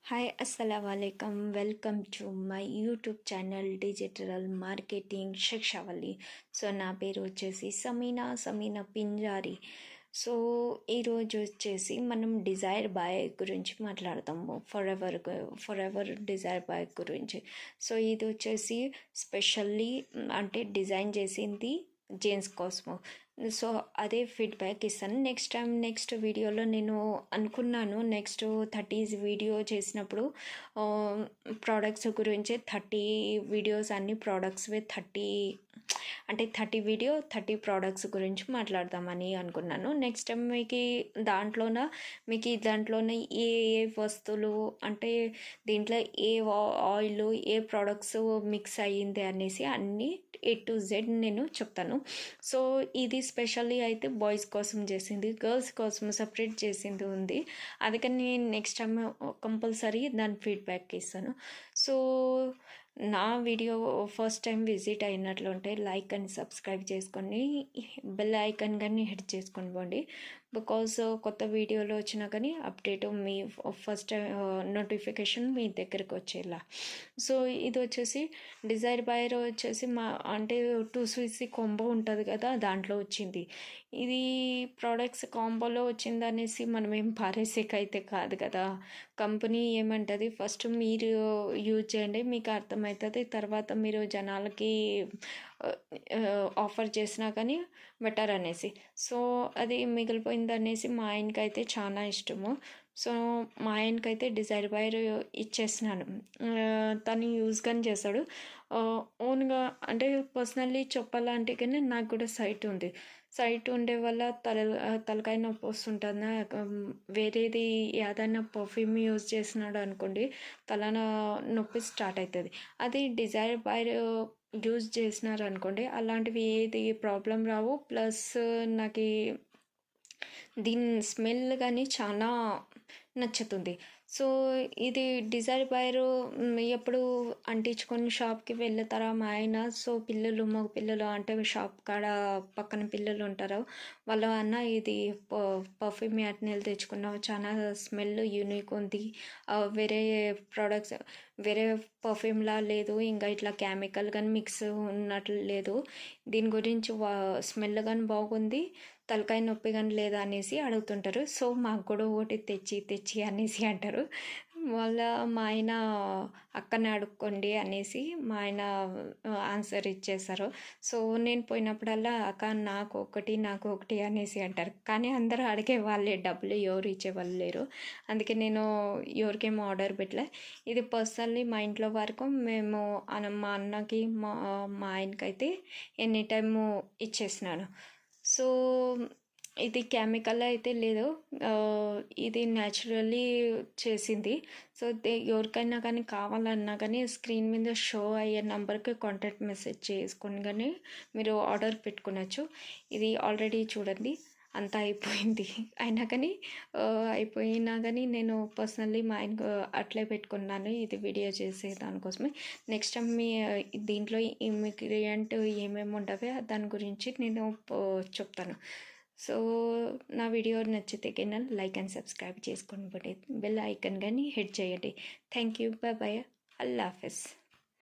Hi అస్సలాముఅలైకుం welcome to my YouTube channel digital marketing Shikshavali. So నా పేరు వచ్చేసి సమీనా పింజారి. సో ఈరోజు వచ్చేసి మనం డిజైర్ బాయ్ గురించి మాట్లాడతాము. ఫర్ ఎవర్ డిజైర్ బాయ్ గురించి. సో ఇది వచ్చేసి స్పెషల్లీ అంటే డిజైన్ చేసింది జెంట్స్ కోసము. సో అదే ఫీడ్బ్యాక్ ఇస్తాను. నెక్స్ట్ వీడియోలో నేను అనుకున్నాను నెక్స్ట్ 30 వీడియో చేసినప్పుడు ప్రోడక్ట్స్ గురించి 30 వీడియోస్ అన్ని ప్రోడక్ట్స్వే 30 వీడియో 30 ప్రోడక్ట్స్ గురించి మాట్లాడదామని అనుకున్నాను. నెక్స్ట్ టైం మీకు దాంట్లోనే ఏ వస్తువులు అంటే దీంట్లో ఏ ఆయిల్ ఏ ప్రోడక్ట్స్ మిక్స్ అయ్యింది అనేసి అన్నీ A to Z నేను చెప్తాను. సో ఇది స్పెషల్లీ అయితే బాయ్స్ కోసం చేసింది, గర్ల్స్ కోసం సపరేట్ చేసింది ఉంది. అందుకని నేను నెక్స్ట్ టైం కంపల్సరీ దాని ఫీడ్బ్యాక్ ఇస్తాను. సో నా వీడియో ఫస్ట్ టైం విజిట్ అయినట్లుంటే లైక్ అండ్ సబ్స్క్రైబ్ చేసుకొని బెల్ ఐకాన్ కానీ హిట్ చేసుకొని పోండి. బికాజ్ కొత్త వీడియోలో వచ్చినా కానీ అప్డేట్ మీ ఫస్ట్ నోటిఫికేషన్ మీ దగ్గరికి వచ్చేలా. సో ఇది వచ్చేసి డిజైర్ బైర్ వచ్చేసి అంటే 2CC కాంబో ఉంటుంది కదా, దాంట్లో వచ్చింది. ఇది ప్రోడక్ట్స్ కాంబోలో వచ్చింది అనేసి మనం ఏం పారేసేకైతే కాదు కదా. కంపెనీ ఏమంటుంది, ఫస్ట్ మీరు యూజ్ చేయండి మీకు అర్థమవుతుంది, తర్వాత మీరు జనాలకి ఆఫర్ చేసినా కానీ బెటర్ అనేసి. సో అది మిగిలిపోయింది అనేసి మా ఆయనకైతే చాలా ఇష్టము. సో మా ఆయనకైతే డిజైర్ బైర్ ఇచ్చేసినాను. తను యూజ్ కానీ చేస్తాడు ఓన్గా. అంటే పర్సనల్లీ చెప్పాలంటే కానీ నాకు కూడా సైట్ ఉండే వల్ల తలకాయ నొప్పి వస్తుంటుంది. వేరేది ఏదైనా పర్ఫ్యూమ్ యూజ్ చేసినాడు అనుకోండి తల నొప్పి స్టార్ట్ అవుతుంది. అది డిజైర్ బైర్ యూజ్ చేసినారు అనుకోండి అలాంటివి ఏది ప్రాబ్లం రావు. ప్లస్ నాకు దీని స్మెల్ కానీ చాలా నచ్చుతుంది. సో ఇది డిజైర్ బైర్ ఎప్పుడు అంటించుకొని షాప్కి వెళ్తారా మా ఆయన. సో మగ పిల్లలు అంటే షాప్ కాడ పక్కన పిల్లలు ఉంటారు, వాళ్ళ అన్న ఇది పర్ఫ్యూమ్ యాట్నెల్ తెచ్చుకున్నావు, చాలా స్మెల్ యూనిక్ ఉంది, వేరే ప్రోడక్ట్స్ వేరే పర్ఫ్యూమ్లా లేదు, ఇంకా ఇట్లా కెమికల్ కానీ మిక్స్ ఉన్నట్లు లేదు, దీని గురించి స్మెల్ కానీ బాగుంది, తలకాయ నొప్పి కానీ లేదా అనేసి అడుగుతుంటారు. సో మాకు కూడా ఒకటి తెచ్చి అనేసి అంటారు. వాళ్ళ మా ఆయన అక్కనే అడుక్కోండి అనేసి మా ఆయన ఆన్సర్ ఇచ్చేస్తారు. సో నేను పోయినప్పుడల్లా అక్క నాకు ఒకటి అనేసి అంటారు. కానీ అందరూ అడిగే వాళ్ళే, డబ్బులు ఎవరు ఇచ్చేవాళ్ళు లేరు. అందుకే నేను ఎవరికేమో ఆర్డర్ పెట్టలే. ఇది పర్సనల్లీ మా ఇంట్లో వరకు మేము మా అన్నకి మా ఆయనకైతే ఎనీ టైము ఇచ్చేసినాను. సో ఇది కెమికల్ అయితే లేదు, ఇది న్యాచురల్లీ చేసింది. సో ఎవరికైనా కానీ కావాలన్నా కానీ స్క్రీన్ మీద షో అయ్యే నెంబర్కి కాంటాక్ట్ మెసేజ్ చేసుకొని కానీ మీరు ఆర్డర్ పెట్టుకోవచ్చు. ఇది ఆల్రెడీ చూడండి అంతా అయిపోయింది. అయిపోయినా కానీ నేను పర్సనల్లీ మా ఆయనకు అట్లే పెట్టుకున్నాను ఇది వీడియో చేసే దానికోసమే. నెక్స్ట్ టైం దీంట్లో ఇంగ్రీడియంట్ ఏమేమి ఉండవో దాని గురించి నేను చెప్తాను. సో నా వీడియో నచ్చితే కన్నా లైక్ అండ్ సబ్స్క్రైబ్ చేసుకొని బెల్ ఐకాన్ కానీ హిట్ చేయండి. థ్యాంక్ యూ, బాయ్, అల్లా హాఫిజ్.